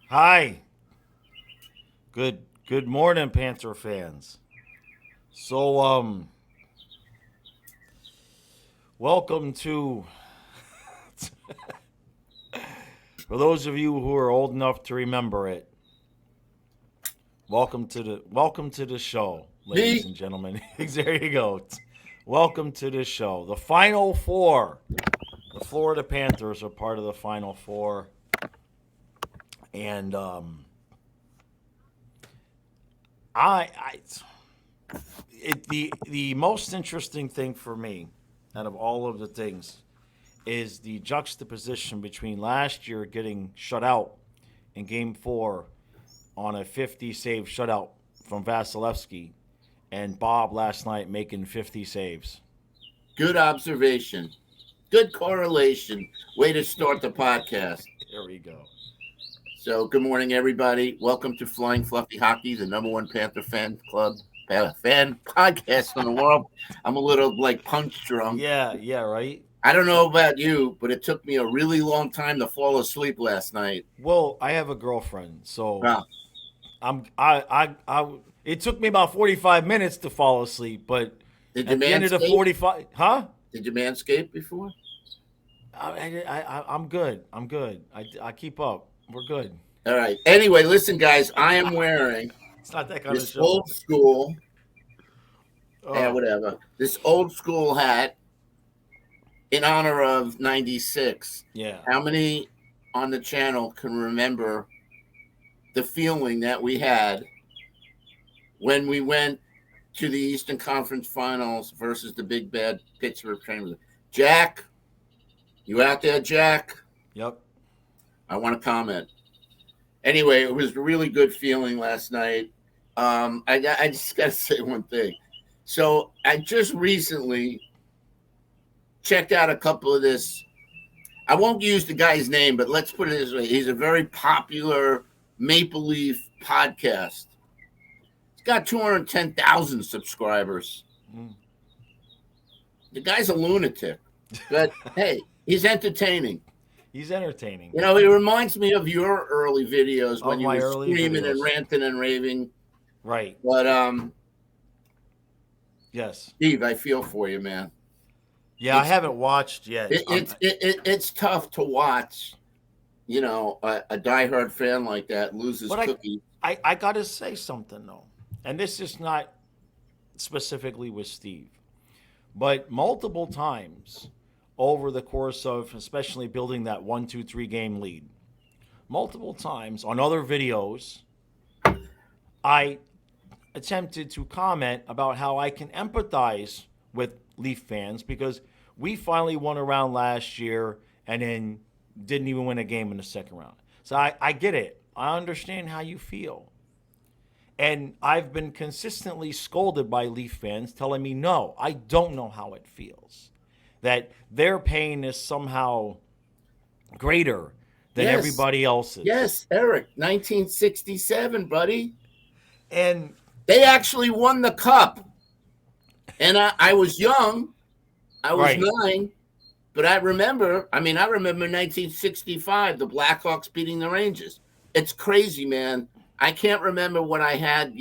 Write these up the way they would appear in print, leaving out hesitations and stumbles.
Hi. Good morning, Panther fans. So welcome to for those of you who are old enough to remember it, welcome to the show, ladies Me? and gentlemen. There you go. Welcome to the show. The Final Four. The Florida Panthers are part of the Final Four, and I the most interesting thing for me out of all of the things is the juxtaposition between last year getting shut out in game four on a 50 save shutout from Vasilevsky and Bob last night making 50 saves. Good observation. Good correlation. Way to start the podcast. There we go. So, good morning, everybody. Welcome to Flying Fluffy Hockey, the number one Panther fan club, fan podcast in the world. I'm a little like punch drunk. Yeah, right. I don't know about you, but it took me a really long time to fall asleep last night. Well, I have a girlfriend, so Wow. I'm I it took me about 45 minutes to fall asleep, but Did you at the end of the manscape? 45, huh? Did you manscape before? I'm good. I'm good. I keep up. We're good. All right. Anyway, listen, guys, I am wearing It's not that kind of this show. old school, Oh, whatever, this old school hat in honor of 96. yeah. How many on the channel can remember the feeling that we had when we went to the Eastern Conference Finals versus the big bad Pittsburgh Penguins? Jack, you out there, Jack? Yep. I want to comment. Anyway, it was a really good feeling last night. I just got to say one thing. So I just recently checked out a couple of this. I won't use the guy's name, but let's put it this way. He's a very popular Maple Leaf podcast. He's got 210,000 subscribers. Mm. The guy's a lunatic, but hey, he's entertaining. He's entertaining. You know, he reminds me of your early videos when Of you my were early screaming and videos. ranting and raving. Right. But Yes. Steve, I feel for you, man. Yeah, I It's haven't watched yet. it's tough to watch. You know, a diehard fan like that loses But cookie. I got to say something, though. And this is not specifically with Steve, but multiple times over the course of especially building that 1-2-3 game lead, multiple times on other videos, I attempted to comment about how I can empathize with Leaf fans because we finally won a round last year and then didn't even win a game in the second round. So I get it. I understand how you feel. And I've been consistently scolded by Leaf fans telling me, no, I don't know how it feels. That their pain is somehow greater than Yes, everybody else's. yes, Eric, 1967, buddy. And They actually won the cup. And I was young. I was right, 9. But I remember 1965, the Blackhawks beating the Rangers. It's crazy, man. I can't remember what I had,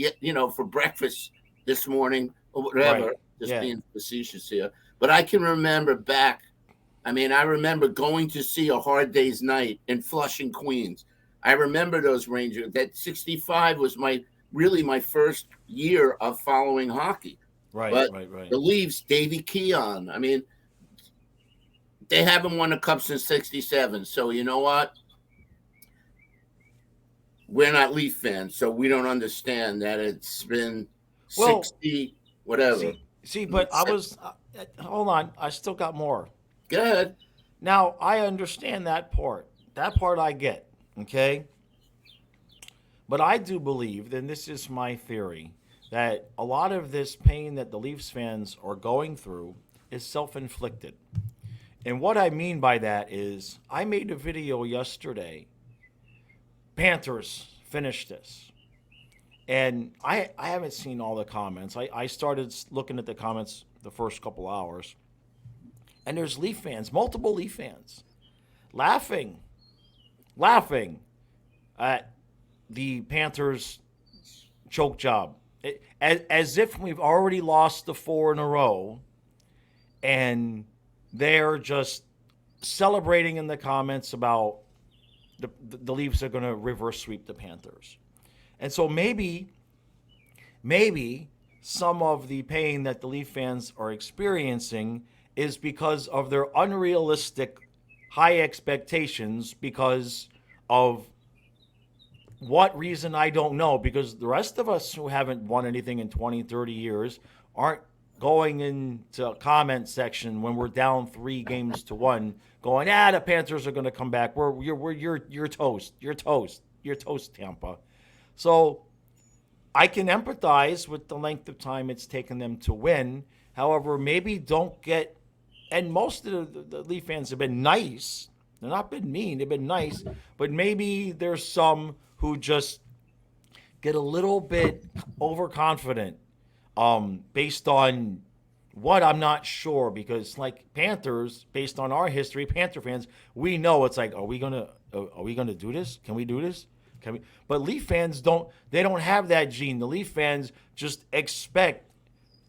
for breakfast this morning or whatever, right, just yeah, being facetious here. But I can remember back. I remember going to see A Hard Day's Night in Flushing, Queens. I remember those Rangers. That 65 was really my first year of following hockey. right, But right, right. the Leafs, Davy Keon, they haven't won a cup since 67. So you know what? We're not Leaf fans, so we don't understand that it's been Well, 60, whatever. see, but I was, hold on, I still got more. Go ahead. Now, I understand that part. That part I get, okay? But I do believe, and this is my theory, that a lot of this pain that the Leafs fans are going through is self inflicted. And what I mean by that is, I made a video yesterday. Panthers finish this. And I haven't seen all the comments. I started looking at the comments the first couple hours. And there's Leaf fans, multiple Leaf fans, laughing, laughing at the Panthers choke job. As if we've already lost the 4 in a row and they're just celebrating in the comments about the Leafs are going to reverse sweep the Panthers. And so maybe some of the pain that the Leaf fans are experiencing is because of their unrealistic high expectations because of what reason I don't know, because the rest of us who haven't won anything in 20, 30 years aren't going into a comment section when we're down 3 games to 1 going, the Panthers are going to come back. You're toast. You're toast. You're toast, Tampa. So I can empathize with the length of time it's taken them to win. However, maybe don't get, and most of the Leaf fans have been nice. They've not been mean. They've been nice. But maybe there's some who just get a little bit overconfident based on what I'm not sure. Because like Panthers, based on our history, Panther fans, we know it's like, are we gonna do this? Can we do this? Can we? But Leaf fans don't. They don't have that gene. The Leaf fans just expect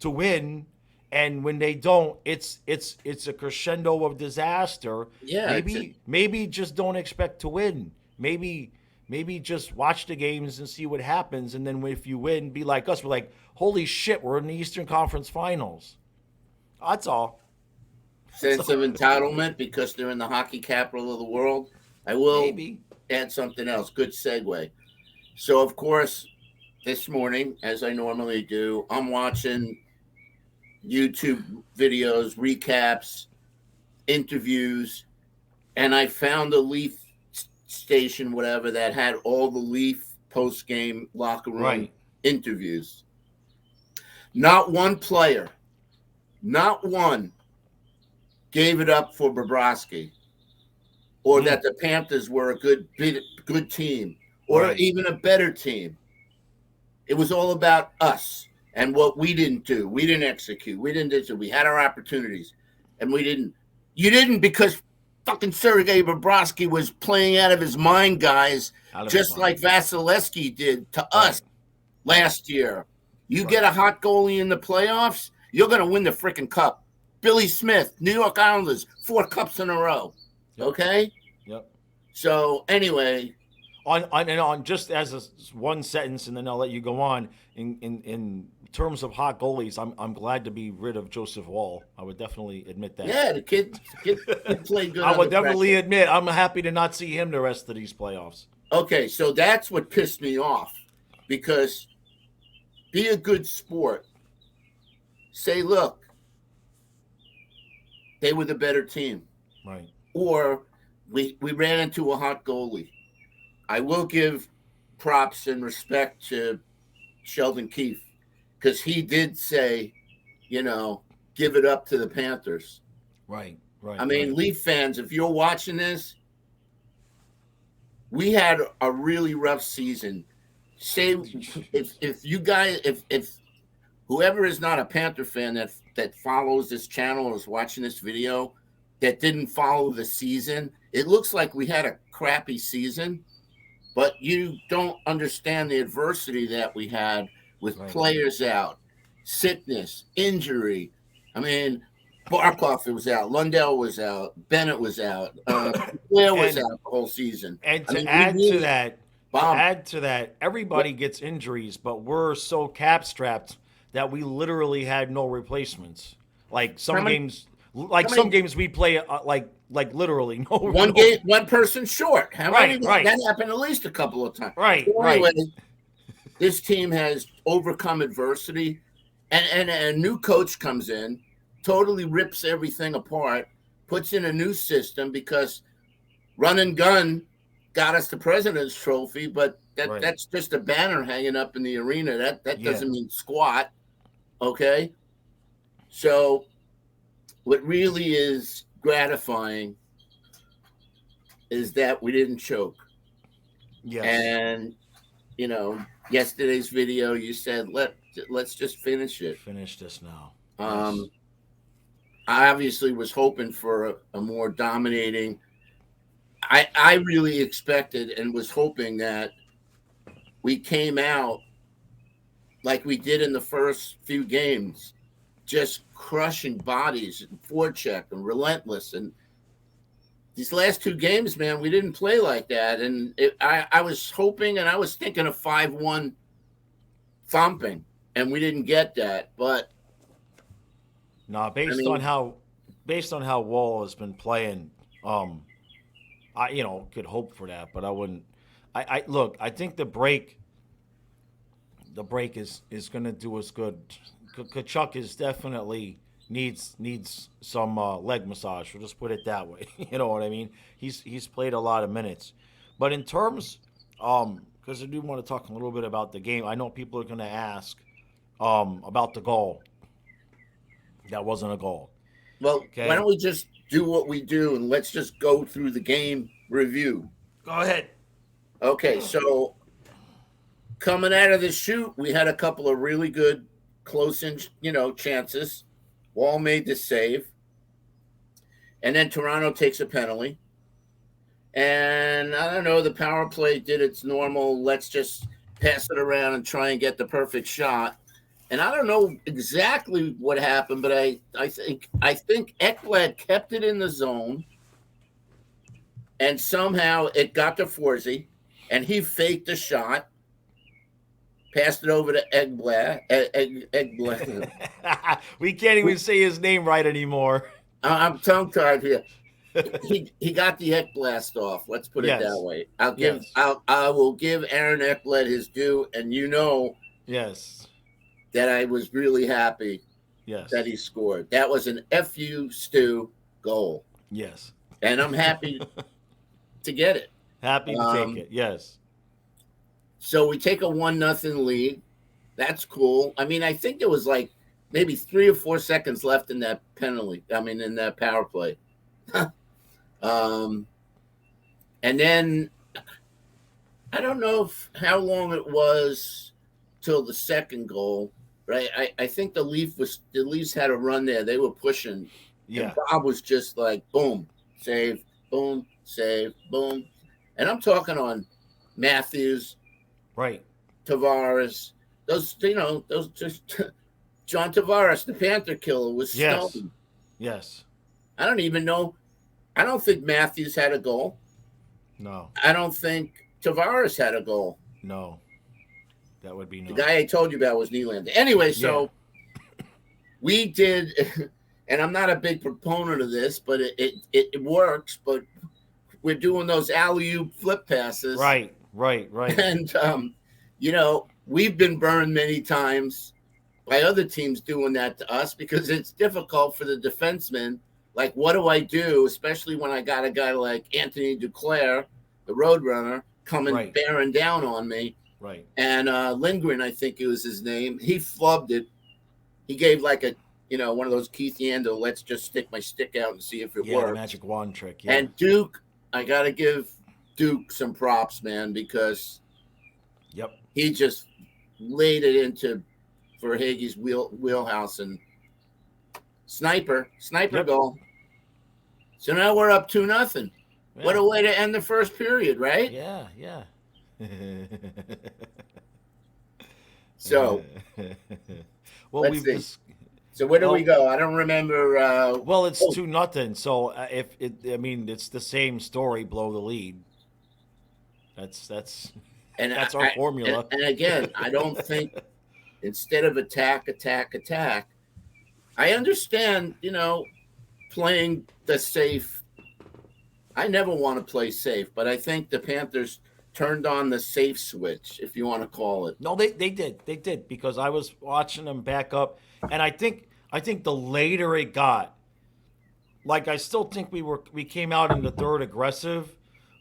to win, and when they don't, it's a crescendo of disaster. Yeah, Maybe just don't expect to win. Maybe just watch the games and see what happens, and then if you win, be like us. We're like, holy shit, we're in the Eastern Conference Finals. That's all. sense of entitlement because they're in the hockey capital of the world. I will Maybe. add something else. Good segue. So, of course, this morning, as I normally do, I'm watching YouTube videos, recaps, interviews, and I found a Leaf station, whatever, that had all the Leaf post-game locker room interviews. Not one player, not one, gave it up for Bobrovsky or that the Panthers were a good team or even a better team. It was all about us and what we didn't do. We didn't execute. We didn't do. We had our opportunities, and we didn't. You didn't because fucking Sergei Bobrovsky was playing out of his mind, guys, just like Vasilevsky did to us last year. You get a hot goalie in the playoffs, you're going to win the freaking cup. Billy Smith, New York Islanders, 4 cups in a row. Yep. Okay? Yep. So, anyway. On just as one sentence, and then I'll let you go on. In terms of hot goalies, I'm glad to be rid of Joseph Wall. I would definitely admit that. Yeah, the kid played good. I would definitely admit I'm happy to not see him the rest of these playoffs. Okay, so that's what pissed me off, because be a good sport. Say, look, they were the better team. Right. Or we ran into a hot goalie. I will give props and respect to Sheldon Keefe, because he did say, give it up to the Panthers. Right. I mean, Leaf fans, if you're watching this, we had a really rough season. Say if you guys, if whoever is not a Panther fan that follows this channel or is watching this video that didn't follow the season, it looks like we had a crappy season. But you don't understand the adversity that we had with players out, sickness, injury. I mean, Barkov was out, Lundell was out, Bennett was out, Blair was out the whole season. And add to that, everybody gets injuries, but we're so cap strapped that we literally had no replacements. Like some games we play like literally no one person short. How many? That happened at least a couple of times. So anyway, this team has overcome adversity, and a new coach comes in, totally rips everything apart, puts in a new system, because run and gun got us the President's Trophy, but that's just a banner hanging up in the arena. That doesn't mean squat. Okay, so what really is gratifying is that we didn't choke. Yes. And yesterday's video, you said let's just finish it. Finish this now. I obviously was hoping for a more dominating. I really expected and was hoping that we came out like we did in the first few games, just crushing bodies and forecheck and relentless. And these last two games, man, we didn't play like that. And I was hoping and I was thinking of 5-1 thumping, and we didn't get that. But Nah, I mean, based on how Wall has been playing, I could hope for that, but I wouldn't. I look. I think the break is going to do us good. Kachuk is definitely needs some leg massage. We'll just put it that way. You know what I mean? He's played a lot of minutes, but in terms, because I do want to talk a little bit about the game. I know people are going to ask about the goal. That wasn't a goal. well, why Okay, don't we just do what we do and let's just go through the game review? go ahead. Okay, so coming out of the shoot, we had a couple of really good close in, chances. Wall made the save, and then Toronto takes a penalty. And I don't know, the power play did its normal. Let's just pass it around and try and get the perfect shot. And I don't know exactly what happened, but I think Ekblad kept it in the zone, and somehow it got to Forsey, and he faked the shot, passed it over to Ekblad. Ekblad. We can't even say his name right anymore. I'm tongue tied here. He got the Ekblast off. Let's put it that Yes, way. yes, I will give Aaron Ekblad his due, and yes, that I was really happy that yes, he scored. That was an FU Stu goal, yes. and I'm happy to get it. Happy to take Um, it. Yes, so we take a 1-0 lead. That's cool. I mean, I think there was like maybe 3 or 4 seconds left in that penalty. I mean, in that power play. um, and then I don't know how long it was till the second goal. Right, I think the Leafs had a run there. They were pushing, and yeah, Bob was just like boom, save, boom, save, boom, and I'm talking on Matthews, right. Tavares, those just John Tavares, the Panther killer, was Yes, stoned. yes. I don't even know. I don't think Matthews had a goal. No, I don't think Tavares had a goal. no. That would be The no. guy I told you about was Nylander. Anyway, Yeah, so we did, and I'm not a big proponent of this, but it works. But we're doing those alley-oop flip passes, right, right, right. and we've been burned many times by other teams doing that to us because it's difficult for the defensemen. Like, what do I do, especially when I got a guy like Anthony Duclair, the Roadrunner, coming Right, bearing down on me? right. And Lindgren, I think it was his name, he flubbed it. He gave like one of those Keith Yandel, let's just stick my stick out and see if it Yeah, the works. magic wand trick. Yeah. And Duke, I got to give Duke some props, man, because Yep. he just laid it into Verhaeghe's wheelhouse and sniper Yep. goal. So now we're up 2-0. Yeah. What a way to end the first period, right? Yeah, yeah. So Well, let's we've see. just. So where do we Well, go? I don't remember. well, it's 2-0. So if it, I mean, it's the same story. Blow the lead. That's and that's our formula. and again, I don't think instead of attack, I understand, playing the safe. I never want to play safe, but I think the Panthers turned on the safe switch, if you want to call it. No, they did because I was watching them back up, and I think the later it got, like I still think we came out in the third aggressive,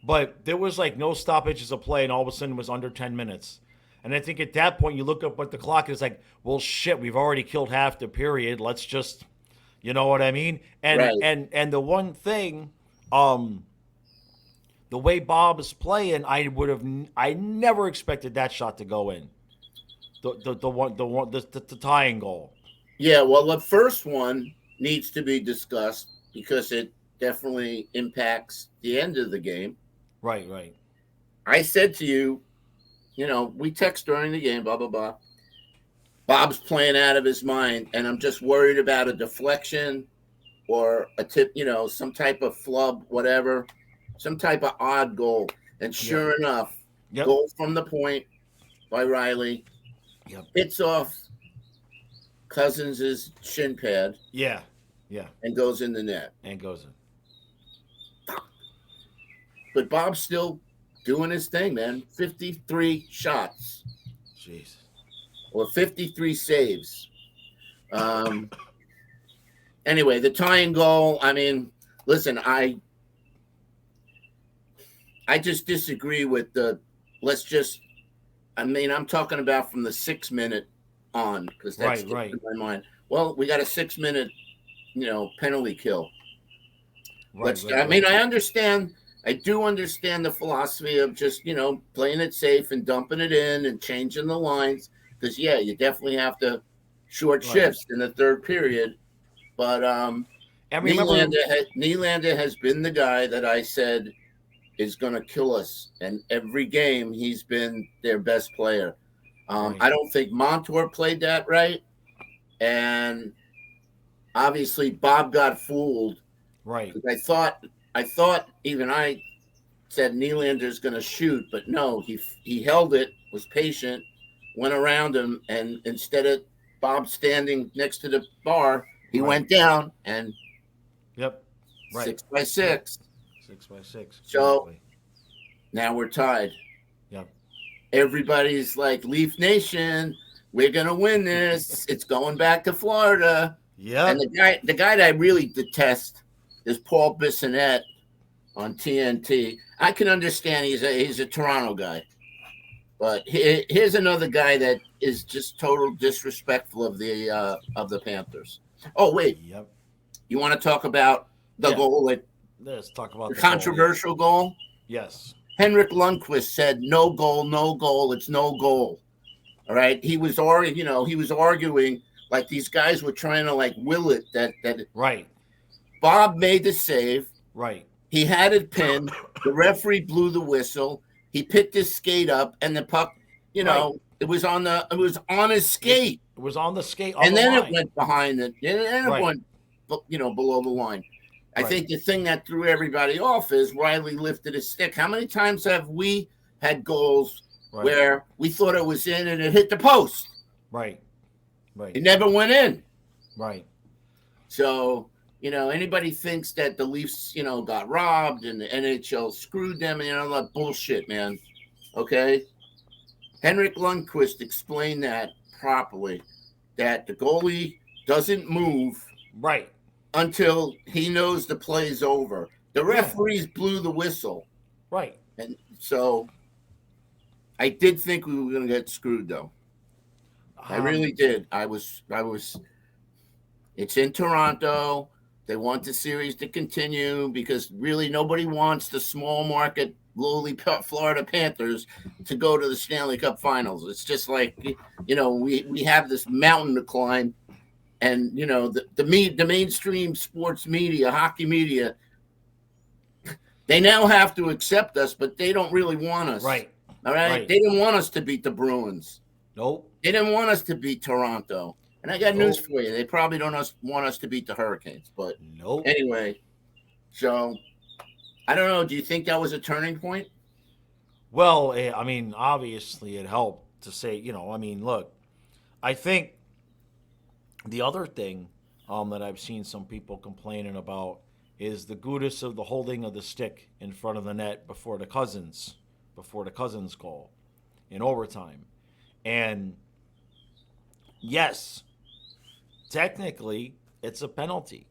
but there was like no stoppages of play, and all of a sudden it was under 10 minutes. And I think at that point you look up at the clock and it's like, well, shit, we've already killed half the period. Let's just, you know what I mean? And Right. and the one thing, um, the way Bob is playing, I never expected that shot to go in. The tying goal. Yeah, well, the first one needs to be discussed because it definitely impacts the end of the game. Right, right. I said to you, we text during the game, blah, blah, blah. Bob's playing out of his mind, and I'm just worried about a deflection or a tip, some type of flub, whatever, some type of odd goal. And Yep. sure enough, Yep. goal from the point by Riley. Yep. Hits off Cousins' shin pad. Yeah. Yeah. And goes in the net. And goes in. But Bob's still doing his thing, man. 53 shots. Jeez. Or 53 saves. Anyway, the tying goal, I mean, listen, I just disagree with I'm talking about from the 6 minute on, because that's right. in my mind. Well, we got a 6 minute, penalty kill. Right. I do understand the philosophy of just, playing it safe and dumping it in and changing the lines. Because, yeah, you definitely have to short shifts in the third period. But Nylander has been the guy that I said is going to kill us. And every game, he's been their best player. I don't think Montour played that right. And obviously, Bob got fooled. Right. I thought even I said Nylander's going to shoot, but no, he held it, was patient, went around him, and instead of Bob standing next to the bar, he went down and Yep. Right. 6x6. 6x6. So now we're tied. Yep. Everybody's like, Leaf Nation, we're gonna win this. It's going back to Florida. Yeah. And the guy that I really detest is Paul Bissonnette on TNT. I can understand he's a Toronto guy. But here's another guy that is just total disrespectful of the Panthers. Oh, wait. Yep. You want to talk about the goal? Let's talk about the controversial goal. Yes. Henrik Lundqvist said, "No goal, no goal. It's no goal." All right. He was arguing like these guys were trying to like will it that. Right. Bob made the save. Right. He had it pinned. The referee blew the whistle. He picked his skate up, and the puck, it was on his skate. It was on the skate, and then it went behind it. And then it went, below the line. I think the thing that threw everybody off is Riley lifted his stick. How many times have we had goals where we thought it was in and it hit the post? Right. Right. It never went in. Right. So, anybody thinks that the Leafs, got robbed and the NHL screwed them, and that bullshit, man. Okay? Henrik Lundqvist explained that properly, that the goalie doesn't move until he knows the play's over. The referees blew the whistle. Right. And so I did think we were going to get screwed, though. I really did. I was. It's in Toronto. They want the series to continue because really nobody wants the small market, lowly Florida Panthers to go to the Stanley Cup Finals. It's just like, we have this mountain to climb, and the mainstream sports media, hockey media, they now have to accept us, but they don't really want us. Right. All right. They didn't want us to beat the Bruins. Nope. They didn't want us to beat Toronto. And I got news for you. They probably don't want us to beat the Hurricanes. But anyway, so I don't know. Do you think that was a turning point? Well, I mean, obviously it helped to say, look, I think the other thing that I've seen some people complaining about is the goodness of the holding of the stick in front of the net before the Cousins goal in overtime. And yes, technically, it's a penalty.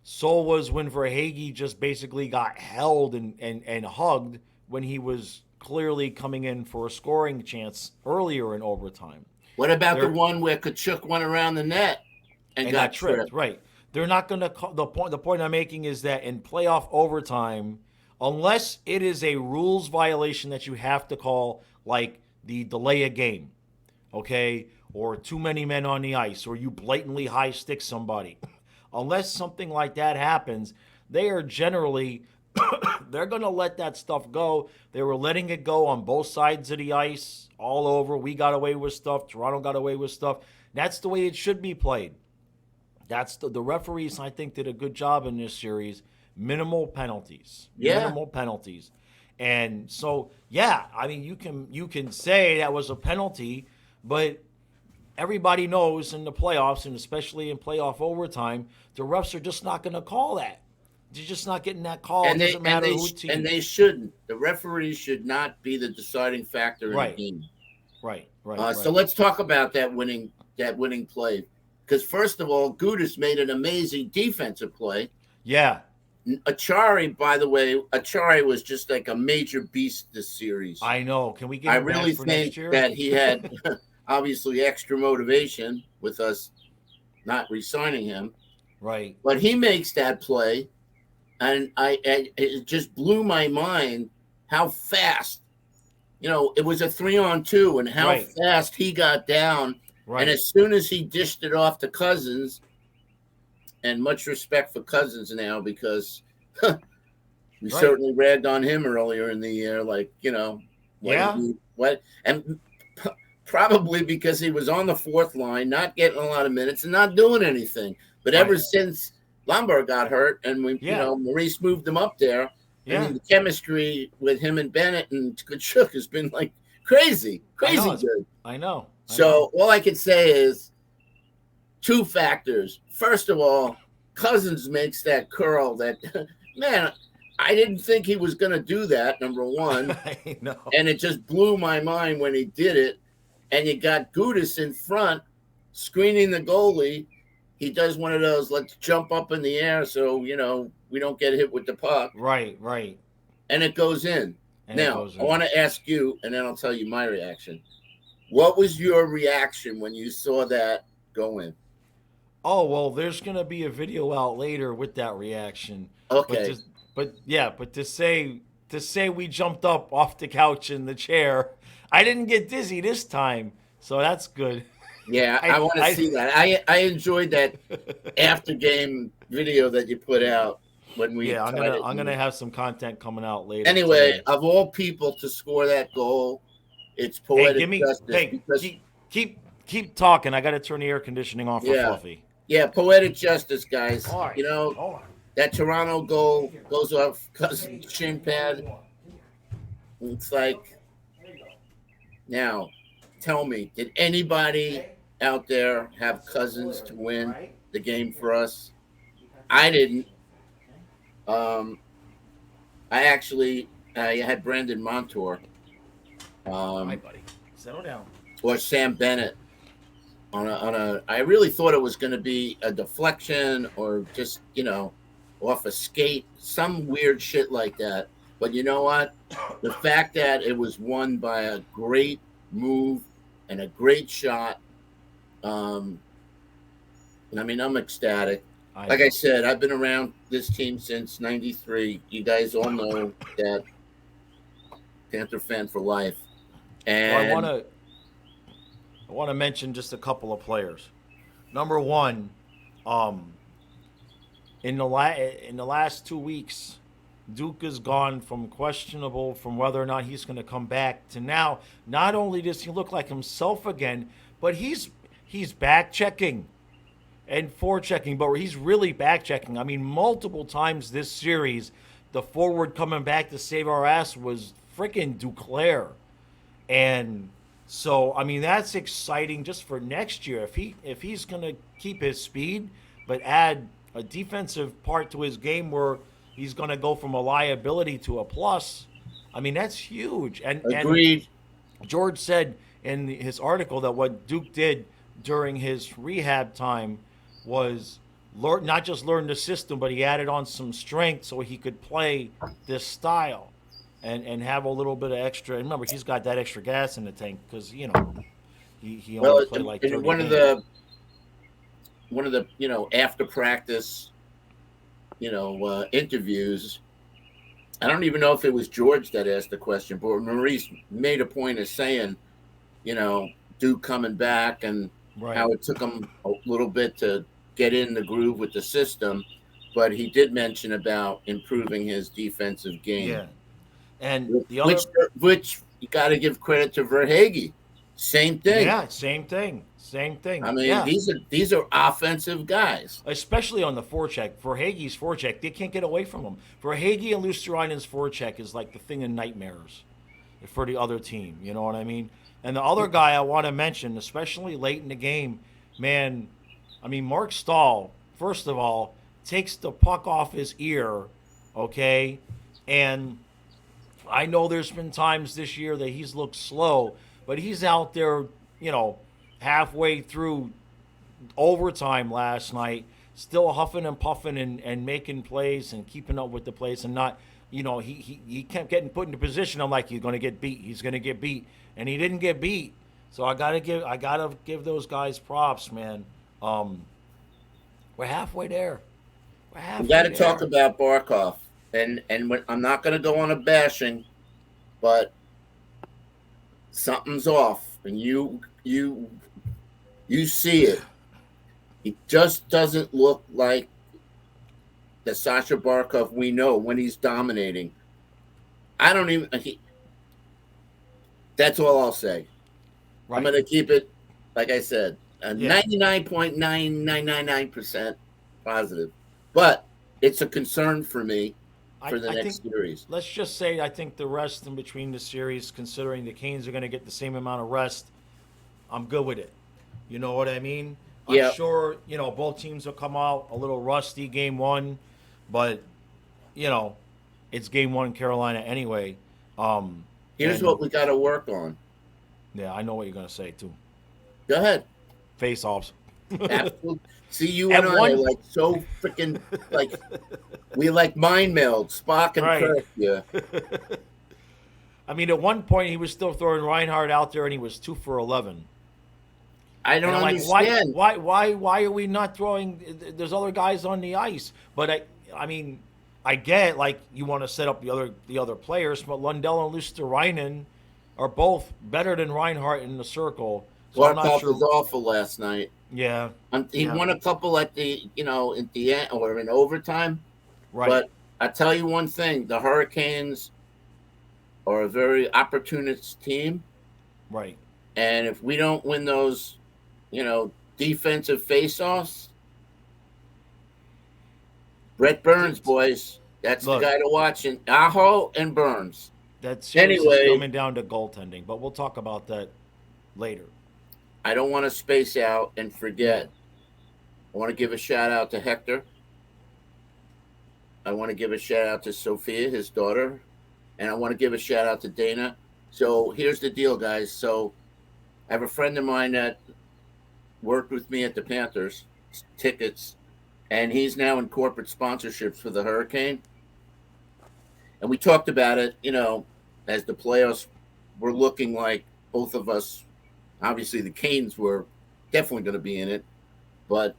So was when Verhaeghe just basically got held and hugged when he was clearly coming in for a scoring chance earlier in overtime. What about the one where Tkachuk went around the net and got tripped? Right. They're not going to the point I'm making is that in playoff overtime, unless it is a rules violation that you have to call, like the delay a game, okay, or too many men on the ice, or you blatantly high stick somebody. Unless something like that happens, they are generally they're going to let that stuff go. They were letting it go on both sides of the ice, all over. We got away with stuff. Toronto got away with stuff. That's the way it should be played. That's the referees, I think, did a good job in this series. Minimal penalties. Yeah. Minimal penalties. And so, yeah, I mean, you can say that was a penalty, but everybody knows in the playoffs, and especially in playoff overtime, the refs are just not going to call that. They're just not getting that call. It doesn't matter who team. And they shouldn't. The referees should not be the deciding factor in the game. Right. So let's talk about that winning play. Because first of all, Gudis made an amazing defensive play. Yeah. Achari, by the way, was just like a major beast this series. I know. Can we get him back for next year? That he had obviously extra motivation with us not re-signing him. Right. But he makes that play, and it just blew my mind how fast. It was a 3-on-2, and how fast he got down. Right. And as soon as he dished it off to Cousins, and much respect for Cousins now, because we certainly ragged on him earlier in the year, and probably because he was on the fourth line, not getting a lot of minutes and not doing anything. But ever since Lombard got hurt, and Maurice moved him up there, I mean, the chemistry with him and Bennett and Kachuk has been like crazy good. I know. So all I can say is two factors. First of all, Cousins makes that curl that, man, I didn't think he was going to do that, number one. I know. And it just blew my mind when he did it. And you got Gudis in front screening the goalie. He does one of those, let's jump up in the air so, we don't get hit with the puck. Right. And it goes in. Now, I want to ask you, and then I'll tell you my reaction. What was your reaction when you saw that go in? Oh, well, there's going to be a video out later with that reaction. Okay. But to say we jumped up off the couch in the chair, I didn't get dizzy this time, so that's good. Yeah, I want to see that. I enjoyed that after game video that you put out when we. Yeah, I'm gonna have some content coming out later. Anyway, today. Of all people to score that goal, it's poetic justice. Keep talking. I got to turn the air conditioning on for Fluffy. Yeah, poetic justice, guys. All right. That Toronto goal goes off Cousins' shin pad. It's like, now, tell me, did anybody out there have Cousins to win the game for us? I didn't. I had Brandon Montour. Hi, buddy. Settle down. Or Sam Bennett. I really thought it was going to be a deflection or just, off a skate, some weird shit like that. But you know what? The fact that it was won by a great move and a great shot. I'm ecstatic. Like I said, I've been around this team since '93. You guys all know that. Panther fan for life. And I want to mention just a couple of players. Number one, in the last 2 weeks, Duke has gone from questionable from whether or not he's going to come back to now. Not only does he look like himself again, but he's back checking and forechecking, but he's really back checking. I mean, multiple times this series, the forward coming back to save our ass was freaking Duclair. And so, I mean, that's exciting just for next year. If he's going to keep his speed, but add a defensive part to his game where he's going to go from a liability to a plus, I mean, that's huge. Agreed. And George said in his article that what Duke did during his rehab time was not just learn the system, but he added on some strength so he could play this style and have a little bit of extra. And remember, he's got that extra gas in the tank because, he only played like 30 one games. One of the after practice interviews, I don't even know if it was George that asked the question, but Maurice made a point of saying, Duke coming back and how it took him a little bit to get in the groove with the system. but he did mention about improving his defensive game, Yeah. And the which other, which you got to give credit to Verhage. Same thing. yeah, same thing. Same thing. I mean, Yeah. these are offensive guys. Especially on the forecheck. For Hagee's forecheck, they can't get away from him. For Hagee and Luosterainen's forecheck is like the thing in nightmares for the other team. You know what I mean? And the other guy I want to mention, especially late in the game, man, I mean, Mark Stahl, first of all, takes the puck off his ear, okay? And I know there's been times this year that he's looked slow, but he's out there, halfway through overtime last night, still huffing and puffing and making plays and keeping up with the plays and not, he kept getting put into position. I'm like, he's going to get beat. He's going to get beat, and he didn't get beat. So I gotta give those guys props, man. We're halfway there. We're halfway We got to there. talk about Barkov, and I'm not going to go on a bashing, but something's off, and you see it. He just doesn't look like the Sasha Barkov we know when he's dominating. I don't even. That's all I'll say. Right. I'm going to keep it, like I said, Yeah. 99.9999% positive. But it's a concern for me for the I next think series. let's just say I think the rest in between the series, considering the Canes are going to get the same amount of rest, I'm good with it. You know what I mean? I'm Yeah. sure both teams will come out a little rusty game one, but you know it's game one Carolina anyway. Here's And what we got to work on. yeah, I know what you're going to say too. Go ahead. Face offs. Absolutely. See, you At and I one- are like so freaking like we like mind meld, Spock and Right. Kirk. Yeah. I mean, at one point he was still throwing Reinhardt out there, and he was 2 for 11. I don't And I'm like, understand. why are we not throwing? There's other guys on the ice, but I mean, I get like you want to set up the other players, but Lundell and Luosterainen are both better than Reinhardt in the circle. So I'm not Barkov sure. was awful last night. Yeah, He Yeah. won a couple at the at the end or in overtime. right. But I tell you one thing: the Hurricanes are a very opportunist team, Right. and if we don't win those, defensive faceoffs, Brett Burns, boys, that's Look. the guy to watch. And Aho and Burns. That series Anyway. is coming down to goaltending, but we'll talk about that later. I don't want to space out and forget. I want to give a shout out to Hector. I want to give a shout out to Sophia, his daughter, and I want to give a shout out to Dana. So here's the deal, guys. So I have a friend of mine that worked with me at the Panthers, tickets, and he's now in corporate sponsorships for the Hurricane. And we talked about it, as the playoffs were looking like both of us. Obviously, the Canes were definitely going to be in it. But,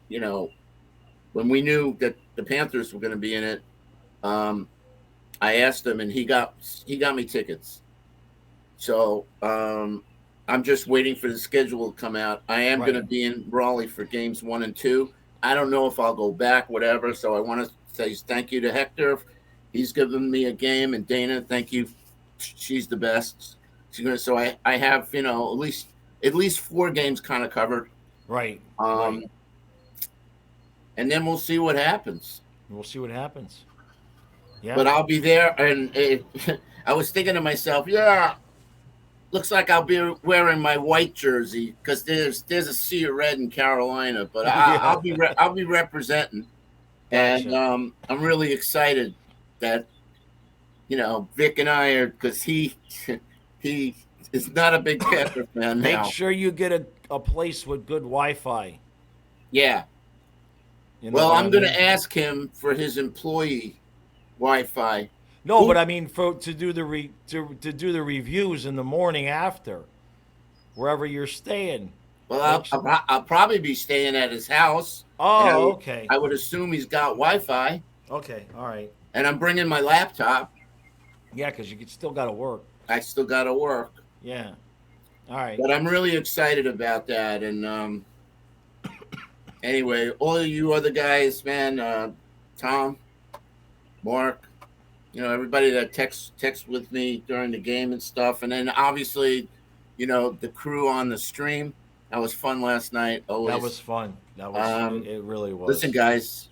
when we knew that the Panthers were going to be in it, I asked him, and he got me tickets. So I'm just waiting for the schedule to come out. I am Right. going to be in Raleigh for games 1 and 2. I don't know if I'll go back, whatever. So I want to say thank you to Hector. He's given me a game, and Dana, thank you. She's the best. So I have at least 4 games kind of covered. Right. Right. And then we'll see what happens. We'll see what happens. Yeah. But I'll be there, and I was thinking to myself, yeah, looks like I'll be wearing my white jersey because there's a sea of red in Carolina. But I'll be representing, Gotcha. and I'm really excited that Vic and I are because he is not a big Panther fan Make now. sure you get a place with good Wi-Fi. Yeah. Well, I'm going to ask him for his employee Wi-Fi. No, but I mean, to do the do the reviews in the morning after, wherever you're staying. Well, I'll probably be staying at his house. Oh, okay. I would assume he's got Wi-Fi. Okay, all right. And I'm bringing my laptop. Yeah, because you still got to work. I still got to work. Yeah. All right. But I'm really excited about that. And anyway, all of you other guys, man, Tom, Mark, everybody that text with me during the game and stuff, and then obviously, the crew on the stream. That was fun last night. That Always. was fun. Um, It really Listen, was. guys,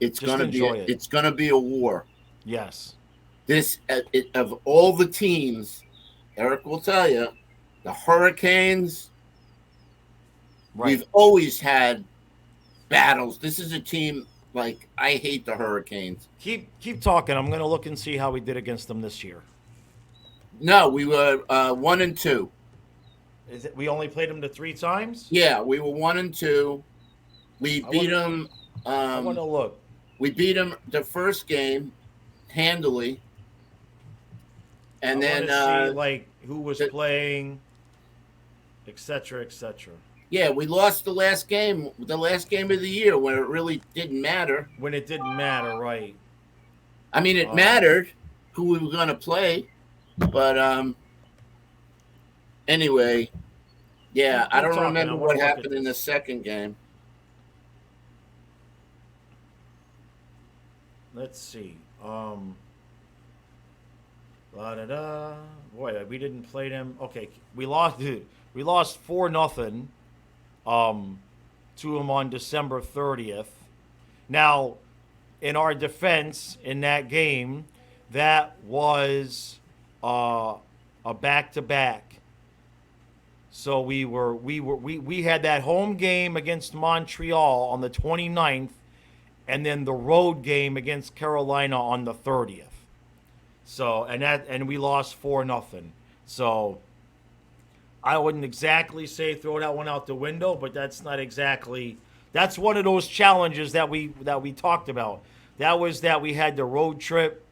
it's Just gonna be enjoy it. it's gonna be a war. Yes. Of all the teams, Eric will tell you, the Hurricanes. Right. We've always had battles. This is a team like I hate the Hurricanes. Keep talking. I'm gonna look and see how we did against them this year. No, we were 1-2. Is it we only played them to 3 times? Yeah, we were 1-2. We I beat wanna, them. I want to look. We beat them the first game handily, I and want then to see like who was the, playing, etc., etc. yeah, we lost the last game of the year when it really didn't matter. When it didn't matter, right? I mean, it mattered who we were going to play, but anyway, yeah, I don't remember what happened in the second game. Let's see. La da da. Boy, we didn't play them. Okay, we lost. We lost 4-0. To them on December 30th. Now, in our defense, in that game, that was a back-to-back. So we had that home game against Montreal on the 29th, and then the road game against Carolina on the 30th. So and we lost 4-0. So I wouldn't exactly say throw that one out the window, but that's not exactly. That's one of those challenges that we talked about. That was that we had the road trip.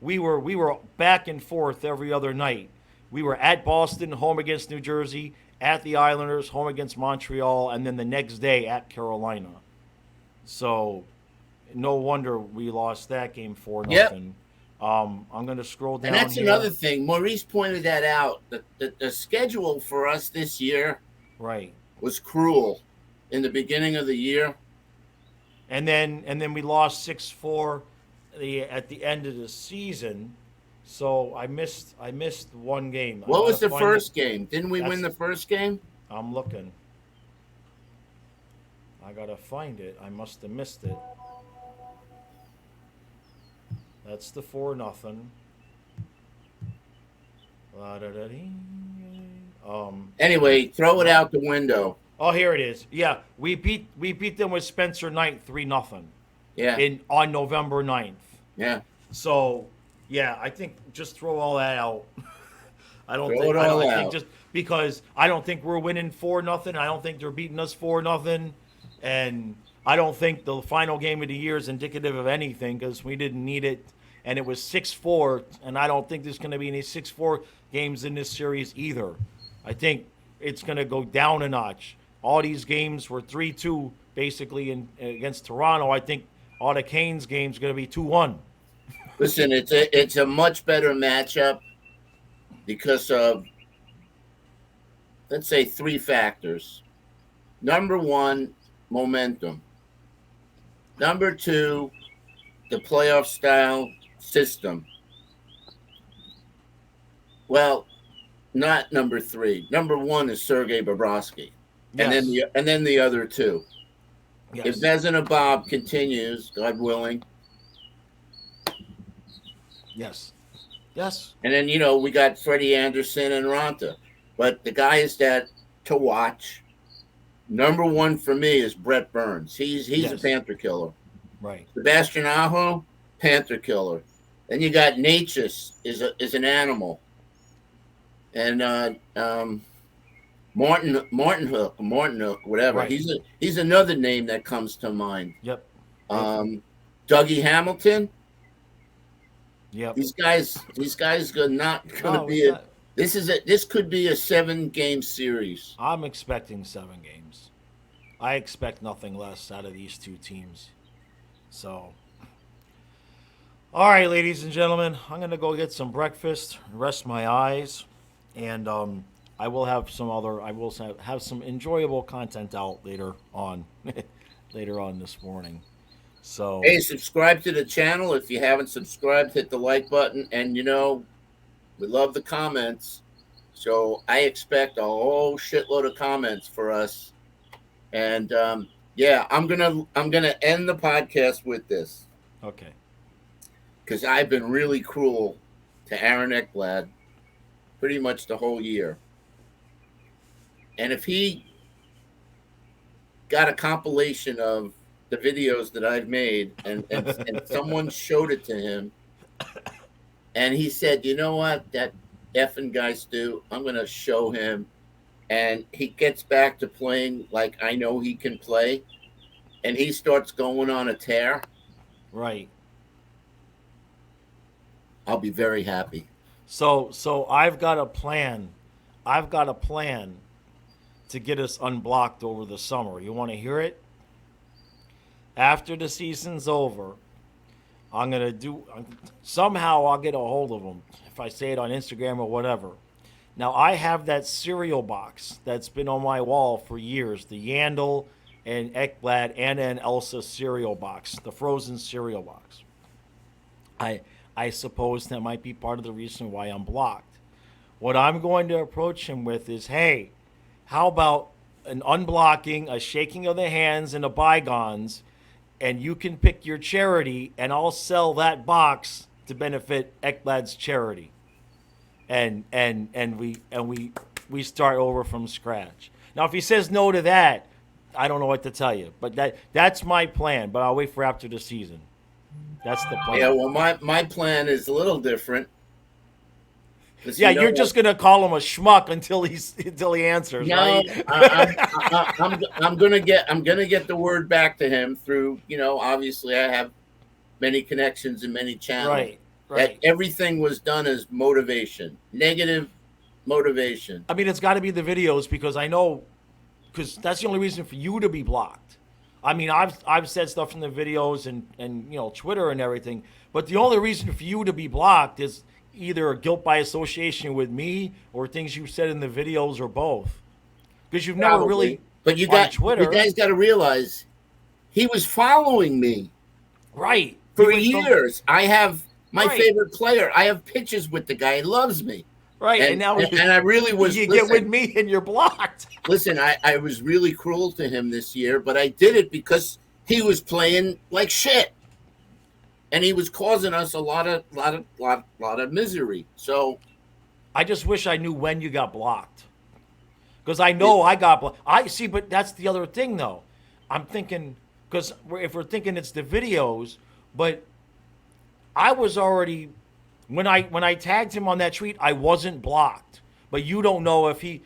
We were back and forth every other night. We were at Boston, home against New Jersey, at the Islanders, home against Montreal, and then the next day at Carolina. So, no wonder we lost that game 4-0. Yep. I'm going to scroll down. And that's here. another thing. Maurice pointed that out. The schedule for us this year, right, was cruel in the beginning of the year. And then we lost 6-4 at the end of the season. So I missed one game. What was the first game? Didn't we win the first game? I'm looking. I gotta find it. I must have missed it. That's the 4-0. Anyway, throw it out the window. Oh, here it is. Yeah, we beat them with Spencer Knight 3-0. Yeah. On November 9th. Yeah. So, yeah, I think just throw all that out. I think just because I don't think we're winning 4-0. I don't think they're beating us 4-0, and I don't think the final game of the year is indicative of anything because we didn't need it, and it was 6-4, and I don't think there's going to be any 6-4 games in this series either. I think it's going to go down a notch. All these games were 3-2 basically against Toronto. I think all the Canes games are going to be 2-1. Listen, it's a much better matchup because of, let's say, 3 factors. Number 1, momentum. Number 2, the playoff style system. Well, not number 3. Number 1 is Sergei Bobrovsky, Yes. and then the other 2. Yes. If Vezina Bob continues, God willing. Yes. Yes. And then, we got Freddie Anderson and Ronta. But the guys that to watch, number 1 for me is Brett Burns. He's a Panther killer. Right. Sebastian Aho, Panther killer. Then you got Natchez is an animal. And Martin Hook, whatever. Right. He's another name that comes to mind. Yep. Dougie Hamilton. Yep. These guys are not going to be this could be a 7-game series. I'm expecting 7 games. I expect nothing less out of these 2 teams. So, all right, ladies and gentlemen, I'm going to go get some breakfast, rest my eyes, and I will have some enjoyable content out later on this morning. So Hey, subscribe to the channel. If you haven't subscribed, hit the like button. And, we love the comments. So I expect a whole shitload of comments for us. And yeah, I'm gonna end the podcast with this okay. because I've been really cruel to Aaron Ekblad pretty much the whole year. And if he got a compilation of the videos that I've made and someone showed it to him and he said, you know what, that effing guy Stu, I'm gonna show him, and he gets back to playing like I know he can play, and he starts going on a tear, Right. I'll be very happy. So I've got a plan. I've got a plan to get us unblocked over the summer. You want to hear it? After the season's over, I'm gonna do. Somehow I'll get a hold of them if I say it on Instagram or whatever. Now I have that cereal box that's been on my wall for years. The Yandel and Ekblad Anna and Elsa cereal box, the frozen cereal box. I I suppose that might be part of the reason why I'm blocked. What I'm going to approach him with is, hey, how about an unblocking, a shaking of the hands, and a bygones, and you can pick your charity, and I'll sell that box to benefit Ekblad's charity, and we start over from scratch. Now, if he says no to that, I don't know what to tell you, but that's my plan. But I'll wait for after the season. That's the plan. Yeah, well, my plan is a little different. Yeah, you're just gonna call him a schmuck until he answers, no, right? I'm gonna get the word back to him through, obviously I have many connections and many channels. Right. That everything was done as motivation, negative motivation. I mean, it's got to be the videos because I know, because that's the only reason for you to be blocked. I mean, I've said stuff in the videos and Twitter and everything, but the only reason for you to be blocked is either guilt by association with me or things you said in the videos or both. Because you've never really. But you guys got to realize he was following me right for years. I have my Right. favorite player. I have pictures with the guy. He loves me. right, And now I really was. you get with me and you're blocked. Listen, I was really cruel to him this year, but I did it because he was playing like shit, and he was causing us a lot of misery. So I just wish I knew when you got blocked. Because I know I got blocked. I see, but that's the other thing, though. I'm thinking, because if we're thinking it's the videos, but I was already, when I tagged him on that tweet, I wasn't blocked. But you don't know if he,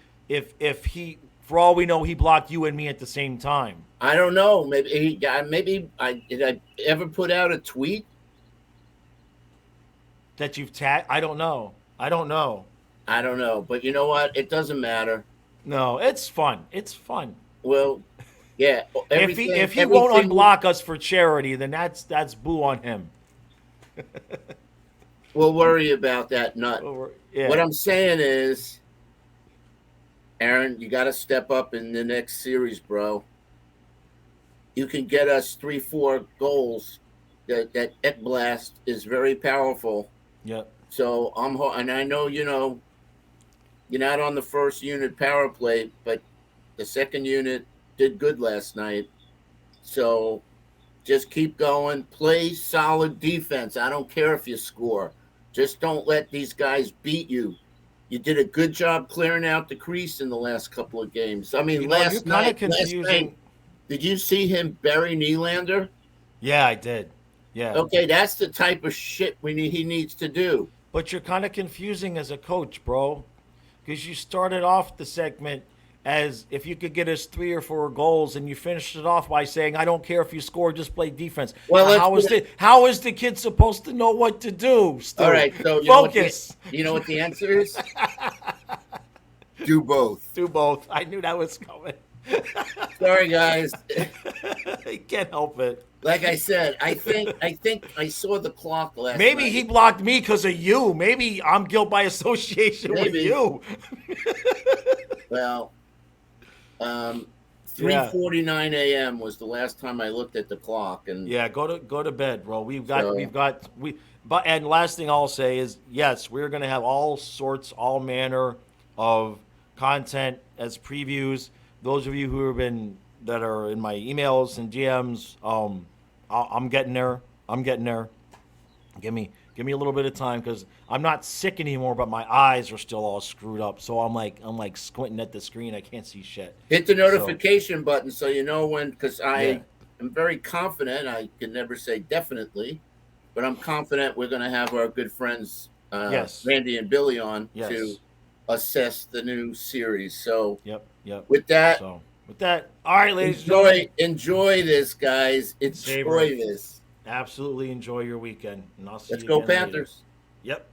for all we know, he blocked you and me at the same time. I don't know. Maybe did I ever put out a tweet That you've tagged? I don't know. But you know what? It doesn't matter. No, it's fun. It's fun. Well, yeah. If he won't unblock us for charity, then that's boo on him. We'll worry about that. Not. Yeah. What I'm saying is, Aaron, you got to step up in the next series, bro. You can get us 3-4 goals. That Ekblast is very powerful. Yep. So and I know you're not on the first unit power play, but the second unit did good last night. So just keep going. Play solid defense. I don't care if you score. Just don't let these guys beat you. You did a good job clearing out the crease in the last couple of games. I mean, last night, did you see him bury Nylander? Yeah, I did. Yeah. Okay, that's the type of shit he needs to do. But you're kind of confusing as a coach, bro, because you started off the segment as if you could get us 3 or 4 goals, and you finished it off by saying, "I don't care if you score, just play defense." Well, how is the kid supposed to know what to do? Stu? All right, so focus. You know what the answer is? Do both. Do both. I knew that was coming. Sorry, guys. I can't help it. Like I said, I think I saw the clock last Maybe night. he blocked me because of you. Maybe I'm guilt by association with you. Well, Yeah. 3:49 a.m. was the last time I looked at the clock, and Yeah, go to bed, bro. so But and last thing I'll say is yes, we're gonna have all sorts, all manner of content as previews. Those of you who have been that are in my emails and DMs, I'm getting there. I'm getting there. Give me a little bit of time because I'm not sick anymore, but my eyes are still all screwed up. So I'm like squinting at the screen. I can't see shit. hit the So notification button so you know when. Because yeah, I am very confident. I can never say definitely, but I'm confident we're going to have our good friends yes, Randy and Billy on to yes, assess the new series. So yep, yep. with that, So with that, all right, ladies and gentlemen, enjoy this, guys. savor it. Enjoy this. Absolutely enjoy your weekend, and I'll see Let's you go again later. Panthers. Yep.